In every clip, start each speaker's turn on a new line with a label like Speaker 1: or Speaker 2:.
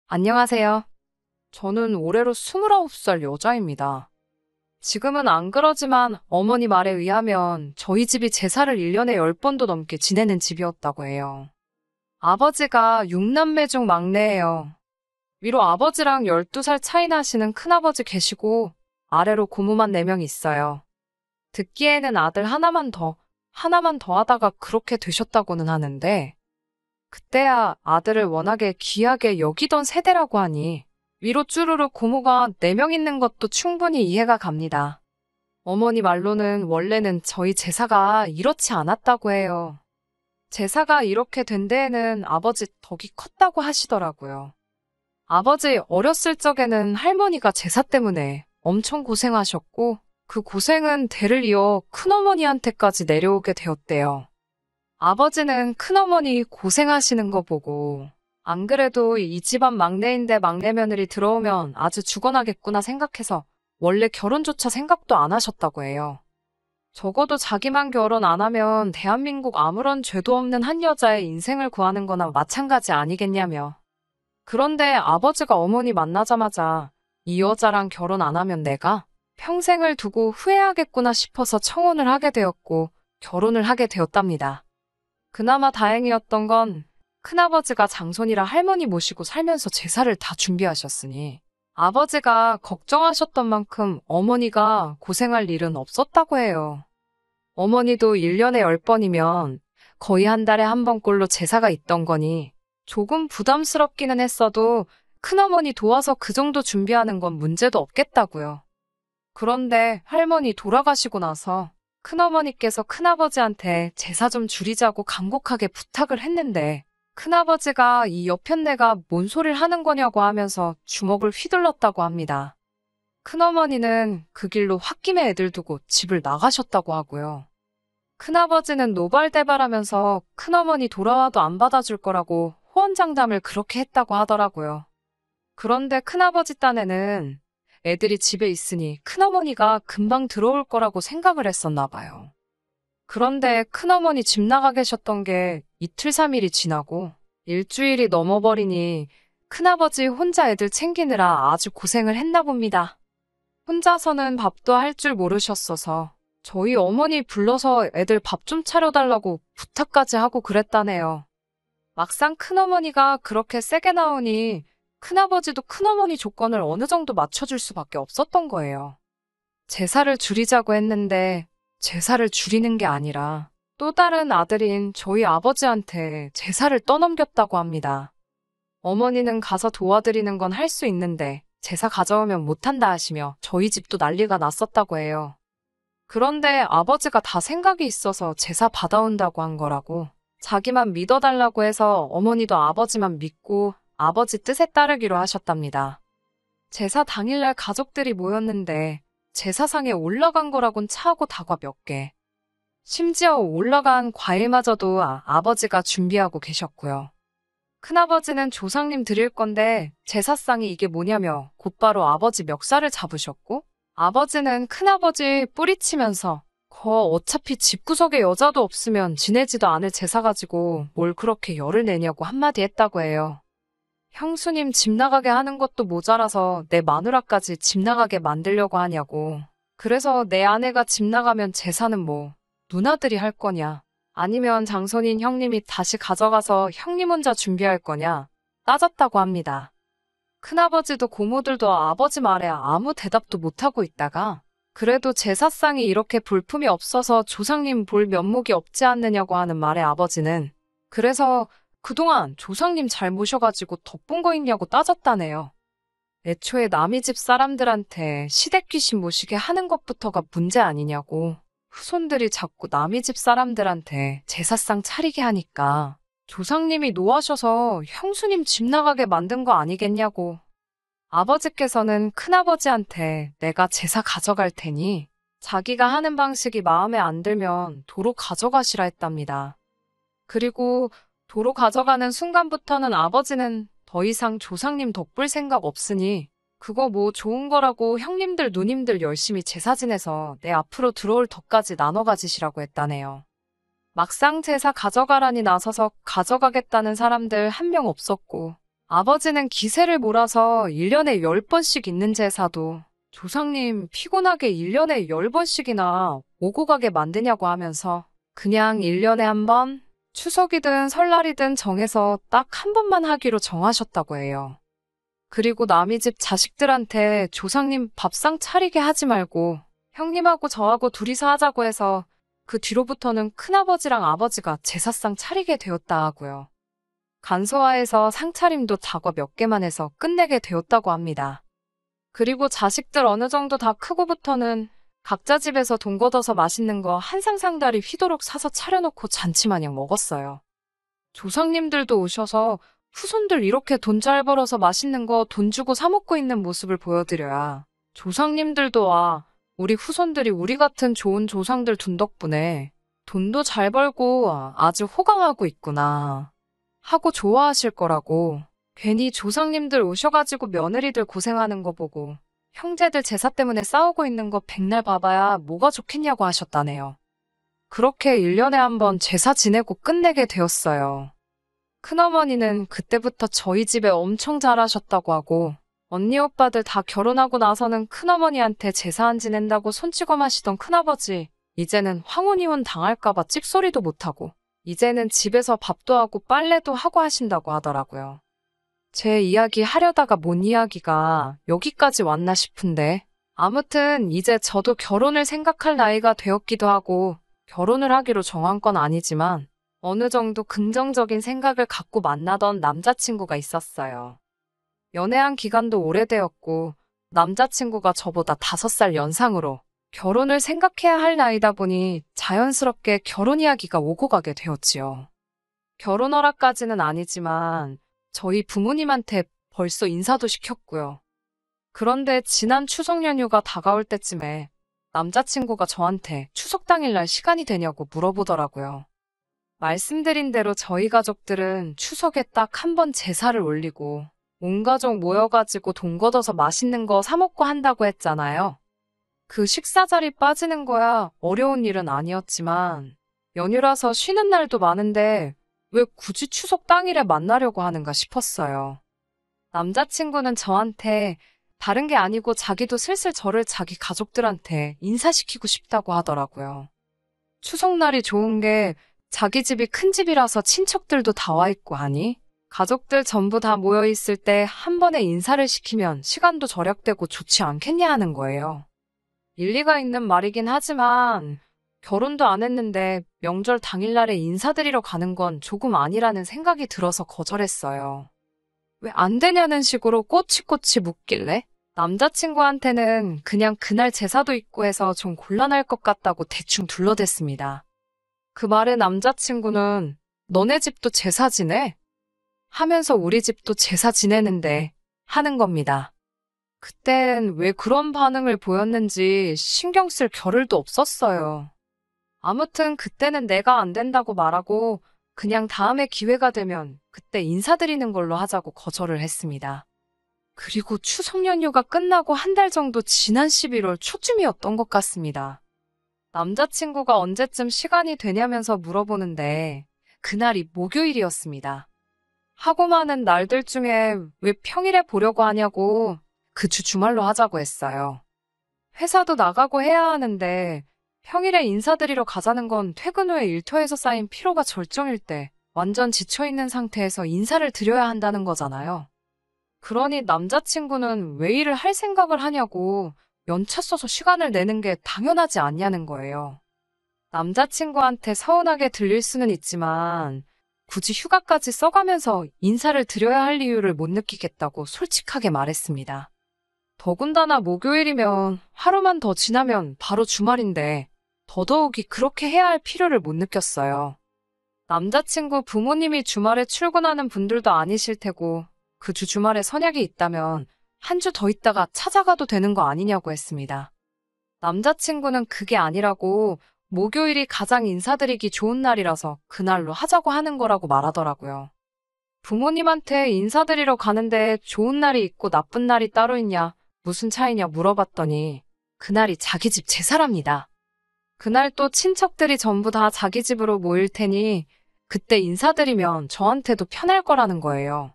Speaker 1: 안녕하세요. 저는 올해로 29살 여자입니다. 지금은 안 그러지만 어머니 말에 의하면 저희 집이 제사를 1년에 10번도 넘게 지내는 집이었다고 해요. 아버지가 6남매 중 막내예요. 위로 아버지랑 12살 차이 나시는 큰아버지 계시고 아래로 고모만 4명 있어요. 듣기에는 아들 하나만 더 하다가 그렇게 되셨다고는 하는데 그때야 아들을 워낙에 귀하게 여기던 세대라고 하니 위로 쭈루룩 고모가 4명 있는 것도 충분히 이해가 갑니다. 어머니 말로는 원래는 저희 제사가 이렇지 않았다고 해요. 제사가 이렇게 된 데에는 아버지 덕이 컸다고 하시더라고요. 아버지 어렸을 적에는 할머니가 제사 때문에 엄청 고생하셨고 그 고생은 대를 이어 큰어머니한테까지 내려오게 되었대요. 아버지는 큰어머니 고생하시는 거 보고 안 그래도 이 집안 막내인데 막내 며느리 들어오면 아주 죽어나겠구나 생각해서 원래 결혼조차 생각도 안 하셨다고 해요. 적어도 자기만 결혼 안 하면 대한민국 아무런 죄도 없는 한 여자의 인생을 구하는 거나 마찬가지 아니겠냐며. 그런데 아버지가 어머니 만나자마자 이 여자랑 결혼 안 하면 내가 평생을 두고 후회하겠구나 싶어서 청혼을 하게 되었고 결혼을 하게 되었답니다. 그나마 다행이었던 건 큰아버지가 장손이라 할머니 모시고 살면서 제사를 다 준비하셨으니 아버지가 걱정하셨던 만큼 어머니가 고생할 일은 없었다고 해요. 어머니도 1년에 10번이면 거의 한 달에 한 번꼴로 제사가 있던 거니 조금 부담스럽기는 했어도 큰어머니 도와서 그 정도 준비하는 건 문제도 없겠다고요. 그런데 할머니 돌아가시고 나서 큰어머니께서 큰아버지한테 제사 좀 줄이자고 간곡하게 부탁을 했는데 큰아버지가 이 여편네가 뭔 소리를 하는 거냐고 하면서 주먹을 휘둘렀다고 합니다. 큰어머니는 그 길로 홧김에 애들 두고 집을 나가셨다고 하고요. 큰아버지는 노발대발하면서 큰어머니 돌아와도 안 받아줄 거라고 호언장담을 그렇게 했다고 하더라고요. 그런데 큰아버지 딴에는 애들이 집에 있으니 큰어머니가 금방 들어올 거라고 생각을 했었나 봐요. 그런데 큰어머니 집 나가 계셨던 게 이틀 3일이 지나고 일주일이 넘어버리니 큰아버지 혼자 애들 챙기느라 아주 고생을 했나 봅니다. 혼자서는 밥도 할 줄 모르셨어서 저희 어머니 불러서 애들 밥 좀 차려달라고 부탁까지 하고 그랬다네요. 막상 큰어머니가 그렇게 세게 나오니 큰아버지도 큰어머니 조건을 어느 정도 맞춰줄 수밖에 없었던 거예요. 제사를 줄이자고 했는데 제사를 줄이는 게 아니라 또 다른 아들인 저희 아버지한테 제사를 떠넘겼다고 합니다. 어머니는 가서 도와드리는 건 할 수 있는데 제사 가져오면 못한다 하시며 저희 집도 난리가 났었다고 해요. 그런데 아버지가 다 생각이 있어서 제사 받아온다고 한 거라고 자기만 믿어달라고 해서 어머니도 아버지만 믿고 아버지 뜻에 따르기로 하셨답니다. 제사 당일날 가족들이 모였는데 제사상에 올라간 거라곤 차고 다과 몇 개. 심지어 올라간 과일마저도 아버지가 준비하고 계셨고요. 큰아버지는 조상님 드릴 건데 제사상이 이게 뭐냐며 곧바로 아버지 멱살을 잡으셨고 아버지는 큰아버지 뿌리치면서 어차피 집구석에 여자도 없으면 지내지도 않을 제사 가지고 뭘 그렇게 열을 내냐고 한마디 했다고 해요. 형수님 집 나가게 하는 것도 모자라서 내 마누라까지 집 나가게 만들려고 하냐고. 그래서 내 아내가 집 나가면 제사는 뭐 누나들이 할 거냐 아니면 장손인 형님이 다시 가져가서 형님 혼자 준비할 거냐 따졌다고 합니다. 큰아버지도 고모들도 아버지 말에 아무 대답도 못하고 있다가 그래도 제사상이 이렇게 볼품이 없어서 조상님 볼 면목이 없지 않느냐고 하는 말에 아버지는 그래서 그동안 조상님 잘 모셔가지고 덕본 거 있냐고 따졌다네요. 애초에 남의 집 사람들한테 시댁 귀신 모시게 하는 것부터가 문제 아니냐고. 후손들이 자꾸 남의 집 사람들한테 제사상 차리게 하니까 조상님이 노하셔서 형수님 집 나가게 만든 거 아니겠냐고. 아버지께서는 큰아버지한테 내가 제사 가져갈 테니 자기가 하는 방식이 마음에 안 들면 도로 가져가시라 했답니다. 그리고 도로 가져가는 순간부터는 아버지는 더 이상 조상님 덕볼 생각 없으니 그거 뭐 좋은 거라고 형님들 누님들 열심히 제사 지내서 내 앞으로 들어올 덕까지 나눠 가지시라고 했다네요. 막상 제사 가져가라니 나서서 가져가겠다는 사람들 한 명 없었고 아버지는 기세를 몰아서 1년에 10번씩 있는 제사도 조상님 피곤하게 1년에 10번씩이나 오고 가게 만드냐고 하면서 그냥 1년에 한 번, 추석이든 설날이든 정해서 딱 한 번만 하기로 정하셨다고 해요. 그리고 남의 집 자식들한테 조상님 밥상 차리게 하지 말고 형님하고 저하고 둘이서 하자고 해서 그 뒤로부터는 큰아버지랑 아버지가 제사상 차리게 되었다 하고요. 간소화해서 상차림도 작업 몇 개만 해서 끝내게 되었다고 합니다. 그리고 자식들 어느 정도 다 크고부터는 각자 집에서 돈 걷어서 맛있는 거 한 상상다리 휘도록 사서 차려놓고 잔치마냥 먹었어요. 조상님들도 오셔서 후손들 이렇게 돈 잘 벌어서 맛있는 거 돈 주고 사 먹고 있는 모습을 보여드려야 조상님들도 와, 우리 후손들이 우리 같은 좋은 조상들 둔 덕분에 돈도 잘 벌고 아주 호강하고 있구나 하고 좋아하실 거라고. 괜히 조상님들 오셔가지고 며느리들 고생하는 거 보고 형제들 제사 때문에 싸우고 있는 거 백날 봐봐야 뭐가 좋겠냐고 하셨다네요. 그렇게 1년에 한 번 제사 지내고 끝내게 되었어요. 큰어머니는 그때부터 저희 집에 엄청 잘하셨다고 하고 언니 오빠들 다 결혼하고 나서는 큰어머니한테 제사 안 지낸다고 손찌검하시던 큰아버지 이제는 황혼이혼 당할까봐 찝소리도 못하고 이제는 집에서 밥도 하고 빨래도 하고 하신다고 하더라고요. 제 이야기 하려다가 뭔 이야기가 여기까지 왔나 싶은데 아무튼 이제 저도 결혼을 생각할 나이가 되었기도 하고 결혼을 하기로 정한 건 아니지만 어느 정도 긍정적인 생각을 갖고 만나던 남자친구가 있었어요. 연애한 기간도 오래되었고 남자친구가 저보다 5살 연상으로 결혼을 생각해야 할 나이다 보니 자연스럽게 결혼 이야기가 오고 가게 되었지요. 결혼 허락까지는 아니지만 저희 부모님한테 벌써 인사도 시켰고요. 그런데 지난 추석 연휴가 다가올 때쯤에 남자친구가 저한테 추석 당일날 시간이 되냐고 물어보더라고요. 말씀드린 대로 저희 가족들은 추석에 딱 한 번 제사를 올리고 온 가족 모여가지고 돈 걷어서 맛있는 거 사 먹고 한다고 했잖아요. 그 식사 자리 빠지는 거야 어려운 일은 아니었지만 연휴라서 쉬는 날도 많은데 왜 굳이 추석 당일에 만나려고 하는가 싶었어요. 남자친구는 저한테 다른 게 아니고 자기도 슬슬 저를 자기 가족들한테 인사시키고 싶다고 하더라고요. 추석날이 좋은 게 자기 집이 큰 집이라서 친척들도 다 와 있고 하니 가족들 전부 다 모여 있을 때 한 번에 인사를 시키면 시간도 절약되고 좋지 않겠냐 하는 거예요. 일리가 있는 말이긴 하지만 결혼도 안 했는데 명절 당일날에 인사드리러 가는 건 조금 아니라는 생각이 들어서 거절했어요. 왜 안 되냐는 식으로 꼬치꼬치 묻길래 남자친구한테는 그냥 그날 제사도 있고 해서 좀 곤란할 것 같다고 대충 둘러댔습니다. 그 말에 남자친구는 너네 집도 제사 지내? 하면서 우리 집도 제사 지내는데 하는 겁니다. 그땐 왜 그런 반응을 보였는지 신경 쓸 겨를도 없었어요. 아무튼 그때는 내가 안 된다고 말하고 그냥 다음에 기회가 되면 그때 인사드리는 걸로 하자고 거절을 했습니다. 그리고 추석 연휴가 끝나고 한 달 정도 지난 11월 초쯤이었던 것 같습니다. 남자친구가 언제쯤 시간이 되냐면서 물어보는데 그날이 목요일이었습니다. 하고 많은 날들 중에 왜 평일에 보려고 하냐고 그 주 주말로 하자고 했어요. 회사도 나가고 해야 하는데 평일에 인사드리러 가자는 건 퇴근 후에 일터에서 쌓인 피로가 절정일 때 완전 지쳐있는 상태에서 인사를 드려야 한다는 거잖아요. 그러니 남자친구는 왜 일을 할 생각을 하냐고 연차 써서 시간을 내는 게 당연하지 않냐는 거예요. 남자친구한테 서운하게 들릴 수는 있지만 굳이 휴가까지 써가면서 인사를 드려야 할 이유를 못 느끼겠다고 솔직하게 말했습니다. 더군다나 목요일이면 하루만 더 지나면 바로 주말인데 더더욱이 그렇게 해야 할 필요를 못 느꼈어요. 남자친구 부모님이 주말에 출근하는 분들도 아니실 테고 그 주 주말에 선약이 있다면 한 주 더 있다가 찾아가도 되는 거 아니냐고 했습니다. 남자친구는 그게 아니라고 목요일이 가장 인사드리기 좋은 날이라서 그날로 하자고 하는 거라고 말하더라고요. 부모님한테 인사드리러 가는데 좋은 날이 있고 나쁜 날이 따로 있냐, 무슨 차이냐 물어봤더니 그날이 자기 집 제사랍니다. 그날 또 친척들이 전부 다 자기 집으로 모일 테니 그때 인사드리면 저한테도 편할 거라는 거예요.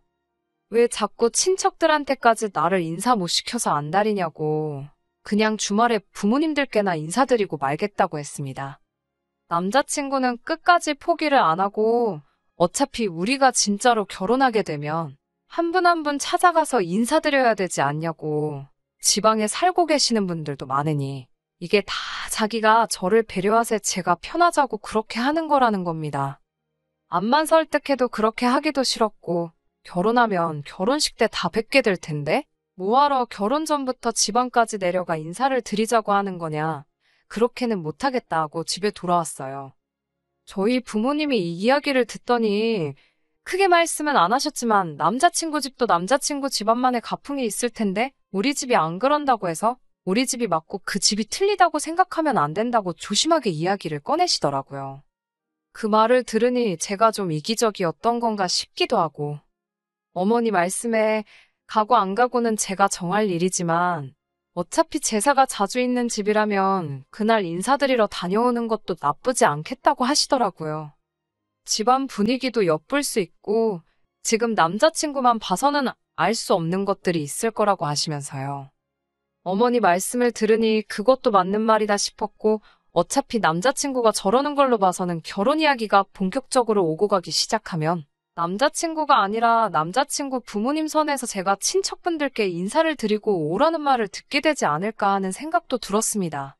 Speaker 1: 왜 자꾸 친척들한테까지 나를 인사 못 시켜서 안달이냐고. 그냥 주말에 부모님들께나 인사드리고 말겠다고 했습니다. 남자친구는 끝까지 포기를 안 하고 어차피 우리가 진짜로 결혼하게 되면 한 분 한 분 찾아가서 인사드려야 되지 않냐고. 지방에 살고 계시는 분들도 많으니 이게 다 자기가 저를 배려하세 제가 편하자고 그렇게 하는 거라는 겁니다. 암만 설득해도 그렇게 하기도 싫었고 결혼하면 결혼식 때 다 뵙게 될 텐데 뭐하러 결혼 전부터 지방까지 내려가 인사를 드리자고 하는 거냐. 그렇게는 못하겠다 하고 집에 돌아왔어요. 저희 부모님이 이 이야기를 듣더니 크게 말씀은 안 하셨지만 남자친구 집도 남자친구 집안만의 가풍이 있을 텐데 우리 집이 안 그런다고 해서 우리 집이 맞고 그 집이 틀리다고 생각하면 안 된다고 조심하게 이야기를 꺼내시더라고요. 그 말을 들으니 제가 좀 이기적이었던 건가 싶기도 하고 어머니 말씀에 가고 안 가고는 제가 정할 일이지만 어차피 제사가 자주 있는 집이라면 그날 인사드리러 다녀오는 것도 나쁘지 않겠다고 하시더라고요. 집안 분위기도 엿볼 수 있고 지금 남자친구만 봐서는 알 수 없는 것들이 있을 거라고 하시면서요. 어머니 말씀을 들으니 그것도 맞는 말이다 싶었고 어차피 남자친구가 저러는 걸로 봐서는 결혼 이야기가 본격적으로 오고 가기 시작하면 남자친구가 아니라 남자친구 부모님 선에서 제가 친척분들께 인사를 드리고 오라는 말을 듣게 되지 않을까 하는 생각도 들었습니다.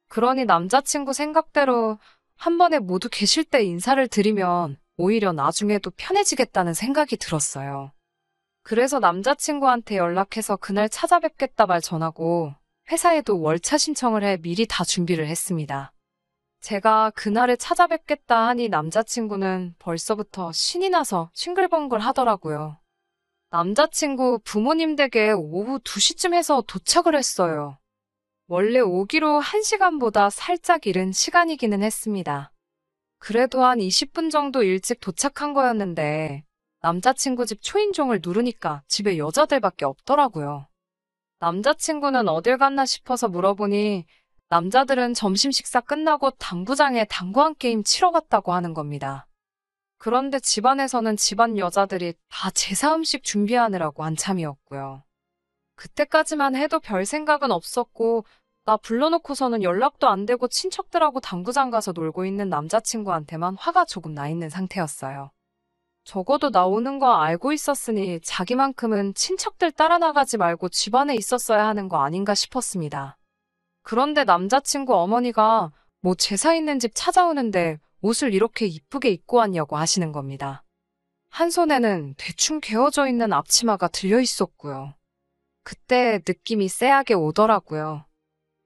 Speaker 1: 그러니 남자친구 생각대로 한 번에 모두 계실 때 인사를 드리면 오히려 나중에도 편해지겠다는 생각이 들었어요. 그래서 남자친구한테 연락해서 그날 찾아뵙겠다 말 전하고 회사에도 월차 신청을 해 미리 다 준비를 했습니다. 제가 그날에 찾아뵙겠다 하니 남자친구는 벌써부터 신이 나서 싱글벙글 하더라고요. 남자친구 부모님 댁에 오후 2시쯤 해서 도착을 했어요. 원래 오기로 1시간보다 살짝 이른 시간이기는 했습니다. 그래도 한 20분 정도 일찍 도착한 거였는데 남자친구 집 초인종을 누르니까 집에 여자들밖에 없더라고요. 남자친구는 어딜 갔나 싶어서 물어보니 남자들은 점심 식사 끝나고 당구장에 당구한 게임 치러 갔다고 하는 겁니다. 그런데 집안에서는 집안 여자들이 다 제사 음식 준비하느라고 한참이었고요. 그때까지만 해도 별 생각은 없었고 나 불러놓고서는 연락도 안 되고 친척들하고 당구장 가서 놀고 있는 남자친구한테만 화가 조금 나 있는 상태였어요. 적어도 나 오는 거 알고 있었으니 자기만큼은 친척들 따라 나가지 말고 집안에 있었어야 하는 거 아닌가 싶었습니다. 그런데 남자친구 어머니가 뭐 제사 있는 집 찾아오는데 옷을 이렇게 이쁘게 입고 왔냐고 하시는 겁니다. 한 손에는 대충 개어져 있는 앞치마가 들려 있었고요. 그때 느낌이 쎄하게 오더라고요.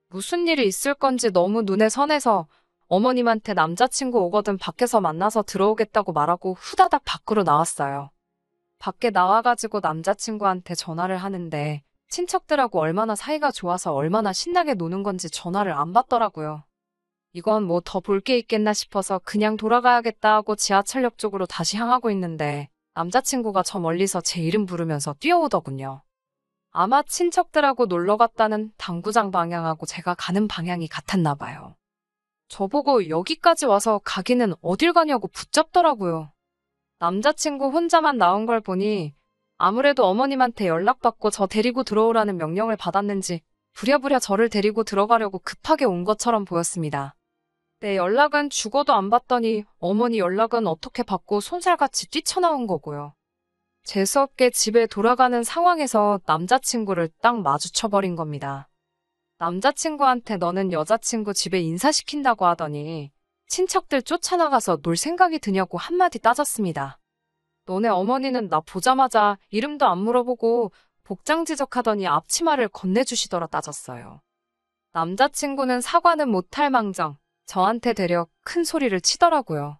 Speaker 1: 무슨 일이 있을 건지 너무 눈에 선해서 어머님한테 남자친구 오거든 밖에서 만나서 들어오겠다고 말하고 후다닥 밖으로 나왔어요. 밖에 나와가지고 남자친구한테 전화를 하는데 친척들하고 얼마나 사이가 좋아서 얼마나 신나게 노는 건지 전화를 안 받더라고요. 이건 뭐 더 볼 게 있겠나 싶어서 그냥 돌아가야겠다 하고 지하철역 쪽으로 다시 향하고 있는데 남자친구가 저 멀리서 제 이름 부르면서 뛰어오더군요. 아마 친척들하고 놀러 갔다는 당구장 방향하고 제가 가는 방향이 같았나 봐요. 저보고 여기까지 와서 가기는 어딜 가냐고 붙잡더라고요. 남자친구 혼자만 나온 걸 보니 아무래도 어머님한테 연락받고 저 데리고 들어오라는 명령을 받았는지 부랴부랴 저를 데리고 들어가려고 급하게 온 것처럼 보였습니다. 내 연락은 죽어도 안 받더니 어머니 연락은 어떻게 받고 손살같이 뛰쳐나온 거고요. 재수없게 집에 돌아가는 상황에서 남자친구를 딱 마주쳐버린 겁니다. 남자친구한테 너는 여자친구 집에 인사시킨다고 하더니 친척들 쫓아나가서 놀 생각이 드냐고 한마디 따졌습니다. 너네 어머니는 나 보자마자 이름도 안 물어보고 복장 지적하더니 앞치마를 건네주시더라 따졌어요. 남자친구는 사과는 못할 망정 저한테 대려 큰 소리를 치더라고요.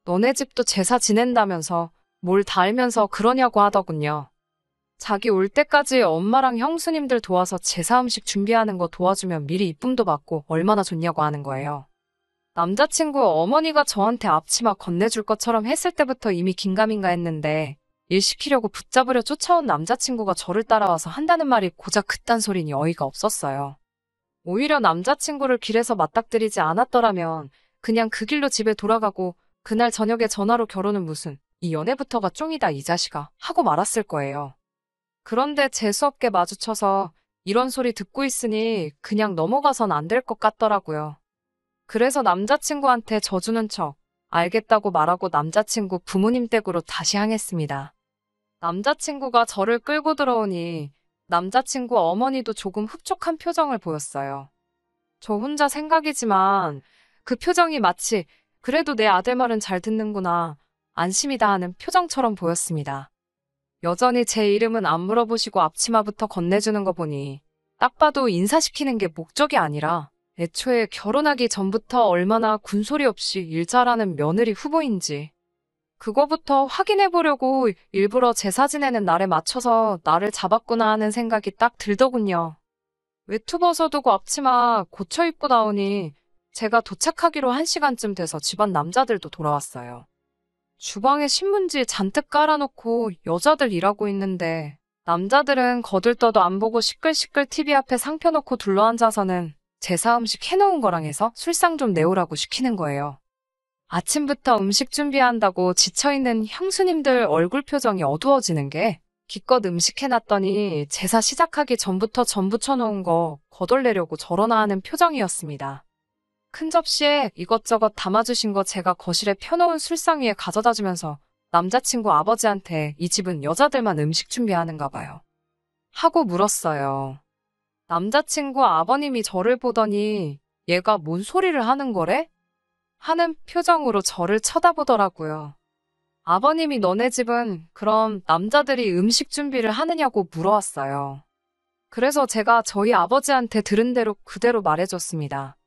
Speaker 1: 너네 집도 제사 지낸다면서 뭘 다 알면서 그러냐고 하더군요. 자기 올 때까지 엄마랑 형수님들 도와서 제사 음식 준비하는 거 도와주면 미리 이쁨도 받고 얼마나 좋냐고 하는 거예요. 남자친구 어머니가 저한테 앞치마 건네줄 것처럼 했을 때부터 이미 긴가민가 했는데 일 시키려고 붙잡으려 쫓아온 남자친구가 저를 따라와서 한다는 말이 고작 그딴 소리니 어이가 없었어요. 오히려 남자친구를 길에서 맞닥뜨리지 않았더라면 그냥 그 길로 집에 돌아가고 그날 저녁에 전화로 결혼은 무슨 이 연애부터가 쫑이다 이 자식아 하고 말았을 거예요. 그런데 재수없게 마주쳐서 이런 소리 듣고 있으니 그냥 넘어가선 안 될 것 같더라고요. 그래서 남자친구한테 져주는 척 알겠다고 말하고 남자친구 부모님 댁으로 다시 향했습니다. 남자친구가 저를 끌고 들어오니 남자친구 어머니도 조금 흡족한 표정을 보였어요. 저 혼자 생각이지만 그 표정이 마치 그래도 내 아들 말은 잘 듣는구나, 안심이다 하는 표정처럼 보였습니다. 여전히 제 이름은 안 물어보시고 앞치마부터 건네주는 거 보니 딱 봐도 인사시키는 게 목적이 아니라 애초에 결혼하기 전부터 얼마나 군소리 없이 일 잘하는 며느리 후보인지 그거부터 확인해 보려고 일부러 제 사진에는 날에 맞춰서 나를 잡았구나 하는 생각이 딱 들더군요. 외투 벗어두고 앞치마 고쳐 입고 나오니 제가 도착하기로 1시간쯤 돼서 집안 남자들도 돌아왔어요. 주방에 신문지 잔뜩 깔아놓고 여자들 일하고 있는데 남자들은 거들떠도 안 보고 시끌시끌 TV 앞에 상 펴놓고 둘러앉아서는 제사 음식 해놓은 거랑 해서 술상 좀 내오라고 시키는 거예요. 아침부터 음식 준비한다고 지쳐있는 형수님들 얼굴 표정이 어두워지는 게 기껏 음식 해놨더니 제사 시작하기 전부터 전 부쳐놓은 거 거덜내려고 저러나 하는 표정이었습니다. 큰 접시에 이것저것 담아주신 거 제가 거실에 펴놓은 술상 위에 가져다 주면서 남자친구 아버지한테 이 집은 여자들만 음식 준비하는가 봐요. 하고 물었어요. 남자친구 아버님이 저를 보더니 얘가 뭔 소리를 하는 거래? 하는 표정으로 저를 쳐다보더라고요. 아버님이 너네 집은 그럼 남자들이 음식 준비를 하느냐고 물어왔어요. 그래서 제가 저희 아버지한테 들은 대로 그대로 말해줬습니다.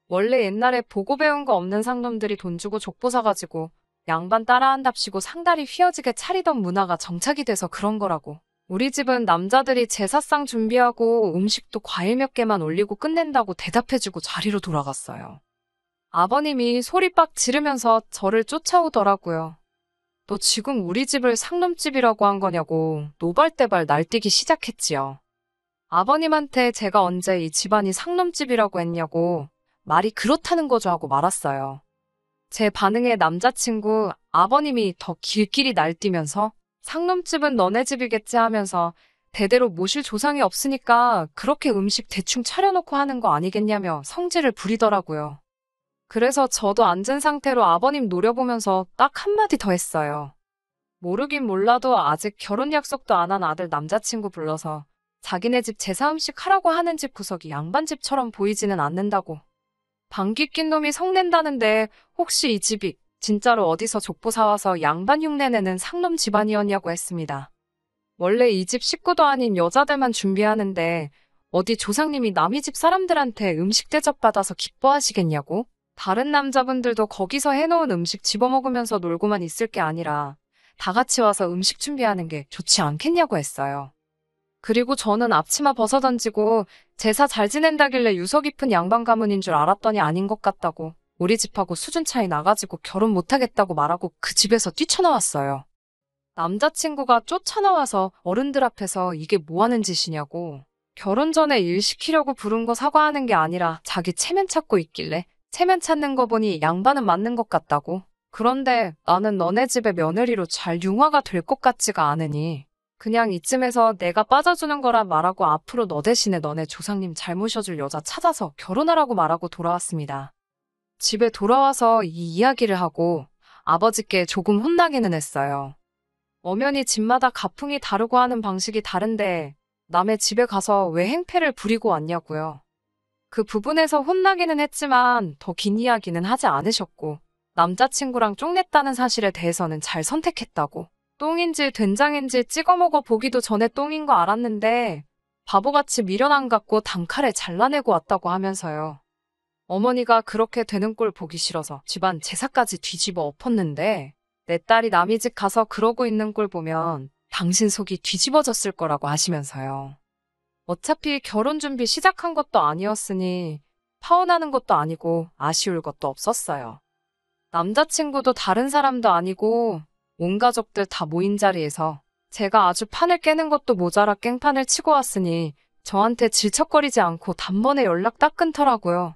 Speaker 1: 원래 옛날에 보고 배운 거 없는 상놈들이 돈 주고 족보 사가지고 양반 따라한답시고 상다리 휘어지게 차리던 문화가 정착이 돼서 그런 거라고. 우리 집은 남자들이 제사상 준비하고 음식도 과일 몇 개만 올리고 끝낸다고 대답해주고 자리로 돌아갔어요. 아버님이 소리 빡 지르면서 저를 쫓아오더라고요. 너 지금 우리 집을 상놈집이라고 한 거냐고 노발대발 날뛰기 시작했지요. 아버님한테 제가 언제 이 집안이 상놈집이라고 했냐고 말이 그렇다는 거죠 하고 말았어요. 제 반응에 남자친구 아버님이 더 길길이 날뛰면서 상놈집은 너네 집이겠지 하면서 대대로 모실 조상이 없으니까 그렇게 음식 대충 차려놓고 하는 거 아니겠냐며 성질을 부리더라고요. 그래서 저도 앉은 상태로 아버님 노려보면서 딱 한마디 더 했어요. 모르긴 몰라도 아직 결혼 약속도 안 한 아들 남자친구 불러서 자기네 집 제사 음식 하라고 하는 집 구석이 양반집처럼 보이지는 않는다고. 방귀 낀 놈이 성낸다는데 혹시 이 집이 진짜로 어디서 족보 사와서 양반 흉내내는 상놈 집안이었냐고 했습니다. 원래 이 집 식구도 아닌 여자들만 준비하는데 어디 조상님이 남의 집 사람들한테 음식 대접받아서 기뻐하시겠냐고? 다른 남자분들도 거기서 해놓은 음식 집어먹으면서 놀고만 있을 게 아니라 다 같이 와서 음식 준비하는 게 좋지 않겠냐고 했어요. 그리고 저는 앞치마 벗어던지고 제사 잘 지낸다길래 유서 깊은 양반 가문인 줄 알았더니 아닌 것 같다고 우리 집하고 수준 차이 나가지고 결혼 못하겠다고 말하고 그 집에서 뛰쳐나왔어요. 남자친구가 쫓아나와서 어른들 앞에서 이게 뭐 하는 짓이냐고 결혼 전에 일 시키려고 부른 거 사과하는 게 아니라 자기 체면 찾고 있길래 체면 찾는 거 보니 양반은 맞는 것 같다고. 그런데 나는 너네 집의 며느리로 잘 융화가 될 것 같지가 않으니 그냥 이쯤에서 내가 빠져주는 거라 말하고 앞으로 너 대신에 너네 조상님 잘 모셔줄 여자 찾아서 결혼하라고 말하고 돌아왔습니다. 집에 돌아와서 이 이야기를 하고 아버지께 조금 혼나기는 했어요. 엄연히 집마다 가풍이 다르고 하는 방식이 다른데 남의 집에 가서 왜 행패를 부리고 왔냐고요. 그 부분에서 혼나기는 했지만 더 긴 이야기는 하지 않으셨고 남자친구랑 쫑냈다는 사실에 대해서는 잘 선택했다고. 똥인지 된장인지 찍어 먹어 보기도 전에 똥인 거 알았는데 바보같이 미련 안 갖고 단칼에 잘라내고 왔다고 하면서요. 어머니가 그렇게 되는 꼴 보기 싫어서 집안 제사까지 뒤집어 엎었는데 내 딸이 남의 집 가서 그러고 있는 꼴 보면 당신 속이 뒤집어졌을 거라고 하시면서요. 어차피 결혼 준비 시작한 것도 아니었으니 파혼하는 것도 아니고 아쉬울 것도 없었어요. 남자친구도 다른 사람도 아니고 온 가족들 다 모인 자리에서 제가 아주 판을 깨는 것도 모자라 깽판을 치고 왔으니 저한테 질척거리지 않고 단번에 연락 딱 끊더라고요.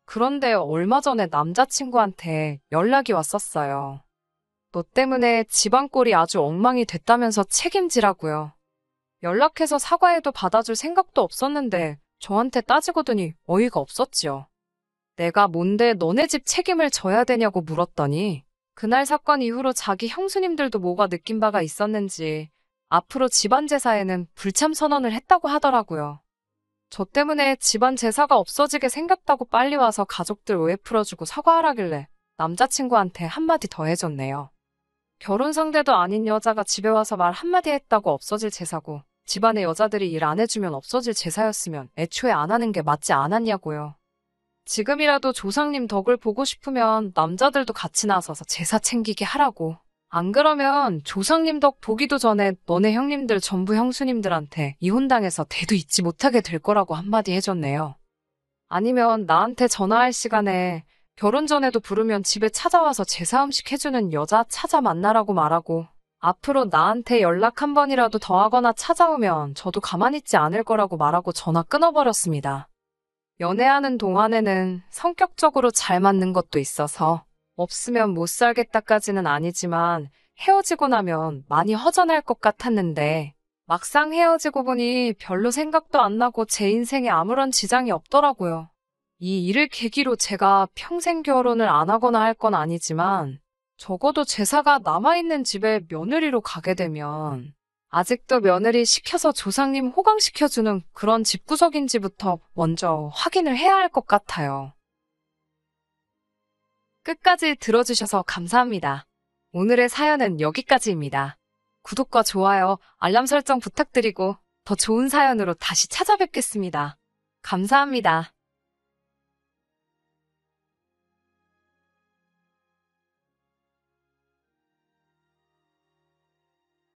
Speaker 1: 그런데 얼마 전에 남자친구한테 연락이 왔었어요. 너 때문에 집안 꼴이 아주 엉망이 됐다면서 책임지라고요. 연락해서 사과해도 받아줄 생각도 없었는데 저한테 따지거더니 어이가 없었지요. 내가 뭔데 너네 집 책임을 져야 되냐고 물었더니 그날 사건 이후로 자기 형수님들도 뭐가 느낀 바가 있었는지 앞으로 집안 제사에는 불참 선언을 했다고 하더라고요. 저 때문에 집안 제사가 없어지게 생겼다고 빨리 와서 가족들 오해 풀어주고 사과하라길래 남자친구한테 한마디 더 해줬네요. 결혼 상대도 아닌 여자가 집에 와서 말 한마디 했다고 없어질 제사고 집안의 여자들이 일 안 해주면 없어질 제사였으면 애초에 안 하는 게 맞지 않았냐고요. 지금이라도 조상님 덕을 보고 싶으면 남자들도 같이 나서서 제사 챙기게 하라고. 안 그러면 조상님 덕 보기도 전에 너네 형님들 전부 형수님들한테 이혼당해서 대도 잊지 못하게 될 거라고 한마디 해줬네요. 아니면 나한테 전화할 시간에 결혼 전에도 부르면 집에 찾아와서 제사 음식 해주는 여자 찾아 만나라고 말하고 앞으로 나한테 연락 한 번이라도 더 하거나 찾아오면 저도 가만히 있지 않을 거라고 말하고 전화 끊어버렸습니다. 연애하는 동안에는 성격적으로 잘 맞는 것도 있어서 없으면 못 살겠다까지는 아니지만 헤어지고 나면 많이 허전할 것 같았는데 막상 헤어지고 보니 별로 생각도 안 나고 제 인생에 아무런 지장이 없더라고요. 이 일을 계기로 제가 평생 결혼을 안 하거나 할 건 아니지만 적어도 제사가 남아있는 집에 며느리로 가게 되면 아직도 며느리 시켜서 조상님 호강시켜주는 그런 집구석인지부터 먼저 확인을 해야 할 것 같아요. 끝까지 들어주셔서 감사합니다. 오늘의 사연은 여기까지입니다. 구독과 좋아요, 알람 설정 부탁드리고 더 좋은 사연으로 다시 찾아뵙겠습니다. 감사합니다.